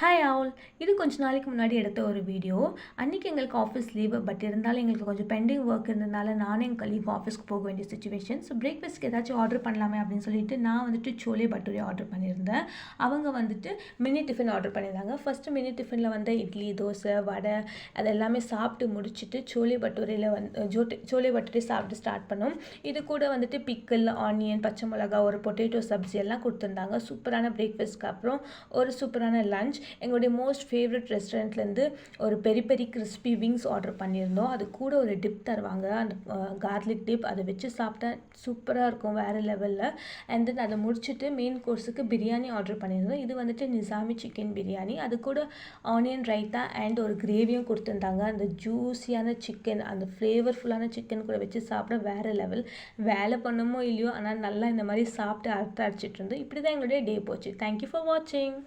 Hi all. இது கொஞ்ச நாளைக்கு முன்னாடி எடுத்த ஒரு வீடியோ. அன்றைக்கி எங்களுக்கு ஆஃபீஸ் லீவு. பட் இருந்தாலும் எங்களுக்கு கொஞ்சம் பெண்டிங் ஒர்க் இருந்ததுனால நானும் என் கலீக் ஆஃபீஸ்க்கு போக வேண்டிய சிச்சுவேஷன். ஸோ பிரேக்ஃபாஸ்ட்க்கு ஏதாச்சும் ஆர்டர் பண்ணலாமே அப்படின்னு சொல்லிட்டு நான் வந்துட்டு சோலே பட்டூரி ஆர்டர் பண்ணியிருந்தேன். அவங்க வந்துட்டு மினி டிஃபன் ஆர்டர் பண்ணியிருந்தாங்க. ஃபஸ்ட்டு மினி டிஃபனில் வந்து இட்லி, தோசை, வடை அது எல்லாமே சாப்பிட்டு முடிச்சுட்டு சோலே பட்டூரியில் சோலே பட்டூரி சாப்பிட்டு ஸ்டார்ட் பண்ணோம். இது கூட வந்துட்டு பிக்கிள், ஆனியன், பச்சை மிளகா, ஒரு பொட்டேட்டோ சப்ஜி எல்லாம் கொடுத்துருந்தாங்க. சூப்பரான பிரேக்ஃபாஸ்ட்க்கு அப்புறம் ஒரு சூப்பரான லஞ்ச். எங்களுடைய மோஸ்ட் ஃபேவரட் ரெஸ்டாரண்ட்லேருந்து ஒரு பெரி பெரி கிறிஸ்பி விங்ஸ் ஆர்டர் பண்ணியிருந்தோம். அது கூட ஒரு டிப் தருவாங்க, அந்த கார்லிக் டிப். அதை வச்சு சாப்பிட்டா சூப்பராக இருக்கும், வேறு லெவலில். அண்ட் தென் அதை முடிச்சுட்டு மெயின் கோர்ஸுக்கு பிரியாணி ஆர்டர் பண்ணியிருந்தோம். இது வந்துட்டு நிசாமி சிக்கன் பிரியாணி. அது கூட ஆனியன் ரைத்தா அண்ட் ஒரு கிரேவியும் கொடுத்துருந்தாங்க. அந்த ஜூஸியான சிக்கன், அந்த ஃப்ளேவர்ஃபுல்லான சிக்கன் கூட வச்சு சாப்பிட வேறு லெவல். வேலை பண்ணுமோ இல்லையோ, ஆனால் நல்லா இந்த மாதிரி சாப்பிட்டு அடிச்சிட்டு இருந்தோம். இப்படி தான் எங்களுடைய டே போச்சு. தேங்க்யூ ஃபார் வாட்சிங்.